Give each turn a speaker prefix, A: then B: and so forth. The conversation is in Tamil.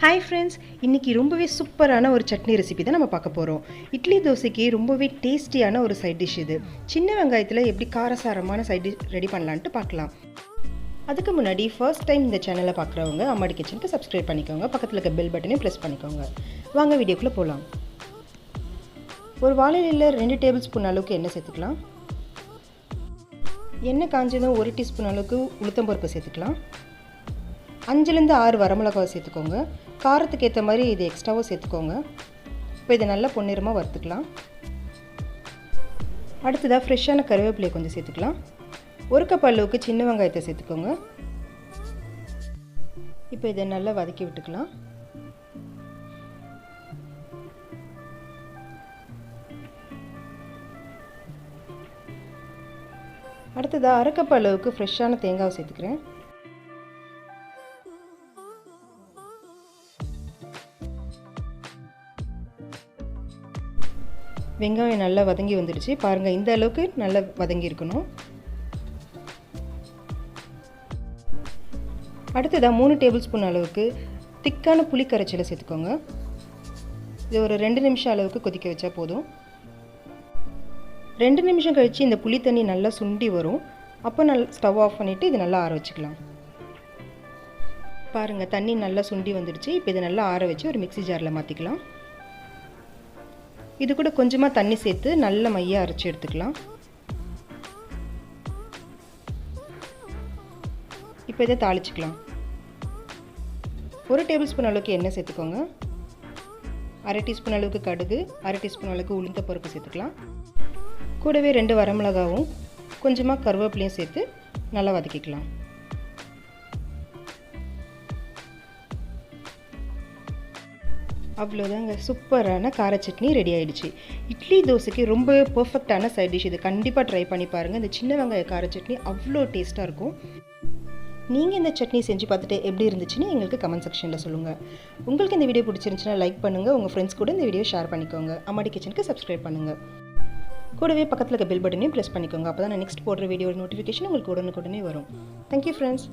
A: Hi friends, இன்னைக்கு ரொம்பவே சூப்பரான ஒரு சட்னி ரெசிபி தான் நம்ம பார்க்க போறோம். இட்லி தோசைக்கு ரொம்பவே டேஸ்டியான ஒரு சைட் டிஷ் இது. சின்ன வெங்காயத்துல எப்படி காரசாரமான சைட் டிஷ் ரெடி பண்ணலாம்னு பார்க்கலாம். அதுக்கு முன்னாடி ஃபர்ஸ்ட் டைம் இந்த சேனலை பார்க்குறவங்க அம்மாடி கிச்சனுக்கு சப்ஸ்கிரைப் பண்ணிக்கோங்க. பக்கத்தில் இருக்க பெல் பட்டனையும் ப்ரெஸ் பண்ணிக்கோங்க. வாங்க வீடியோக்குள்ளே போகலாம். ஒரு வாழை இலையில் 2 டேபிள் ஸ்பூன் அளவுக்கு எண்ணெய் சேர்த்துக்கலாம். எண்ணெய் காஞ்சதும் 1 டீஸ்பூன் அளவுக்கு உளுத்தம்பருப்பு சேர்த்துக்கலாம். 5லேருந்து 6 வரமிளகாய் சேர்த்துக்கோங்க. காரத்துக்கு ஏற்ற மாதிரி இது எக்ஸ்ட்ராவாக சேர்த்துக்கோங்க. இப்போ இதை நல்லா பொன்னிறமாக வறுத்துக்கலாம். அடுத்ததாக ஃப்ரெஷ்ஷான கருவேப்பிலையை கொஞ்சம் சேர்த்துக்கலாம். 1 கப் அளவுக்கு சின்ன வெங்காயத்தை சேர்த்துக்கோங்க. இப்போ இதை நல்லா வதக்கி விட்டுக்கலாம். அடுத்ததாக 1/2 கப் அளவுக்கு ஃப்ரெஷ்ஷான தேங்காவை சேர்த்துக்கிறேன். வெங்காயம் நல்லா வதங்கி வந்துடுச்சு. பாருங்கள், இந்த அளவுக்கு நல்லா வதங்கி இருக்கணும். அடுத்ததாக 3 டேபிள் ஸ்பூன் அளவுக்கு திக்கான புளி கரைச்சலை சேர்த்துக்கோங்க. இது ஒரு 2 நிமிஷம் அளவுக்கு கொதிக்க வச்சா போதும். 2 நிமிஷம் கழித்து இந்த புளி தண்ணி நல்லா சுண்டி வரும். அப்போ ஸ்டவ் ஆஃப் பண்ணிவிட்டு இது நல்லா ஆற வச்சுக்கலாம். பாருங்கள், தண்ணி நல்லா சுண்டி வந்துடுச்சு. இப்போ இதை நல்லா ஆற வச்சு ஒரு மிக்ஸி ஜாரில் மாற்றிக்கலாம். இது கூட கொஞ்சமாக தண்ணி சேர்த்து நல்ல மையாக அரைச்சி எடுத்துக்கலாம். இப்போ இதை தாளிச்சுக்கலாம். 1 டேபிள் ஸ்பூன் அளவுக்கு எண்ணெய் சேர்த்துக்கோங்க. 1/2 டீஸ்பூன் அளவுக்கு கடுகு, 1/2 டீஸ்பூன் அளவுக்கு உளுந்த பருப்பு சேர்த்துக்கலாம். கூடவே 2 வரமிளகாவும் கொஞ்சமாக கருவேப்பிலையும் சேர்த்து நல்லா வதக்கிக்கலாம். அவ்வளோதாங்க, சூப்பரான கார சட்னி ரெடி ஆகிடுச்சு. இட்லி தோசைக்கு ரொம்ப பர்ஃபெக்டான சைட் டிஷ் இது. கண்டிப்பாக ட்ரை பண்ணி பாருங்கள். இந்த சின்ன வெங்காய கார சட்னி அவ்வளோ டேஸ்ட்டாக இருக்கும். நீங்கள் இந்த சட்னி செஞ்சு பார்த்துட்டு எப்படி இருந்துச்சுன்னு எங்களுக்கு கமெண்ட் செக்ஷனில் சொல்லுங்கள். உங்களுக்கு இந்த வீடியோ பிடிச்சிருந்துச்சுன்னா லைக் பண்ணுங்கள். உங்கள் ஃப்ரெண்ட்ஸ் கூட இந்த வீடியோ ஷேர் பண்ணிக்கோங்க. அம்மாடி கிச்சனுக்கு சப்ஸ்கிரைப் பண்ணுங்கள். கூடவே பக்கத்தில் இருக்க பெல் பட்டனையும் ப்ரெஸ் பண்ணிக்கோங்க. அப்போ தான் நான் நெக்ஸ்ட் போடுற வீடியோ நோட்டிஃபிகேஷன் உங்களுக்கு உடனுக்குடனே வரும். Thank you friends.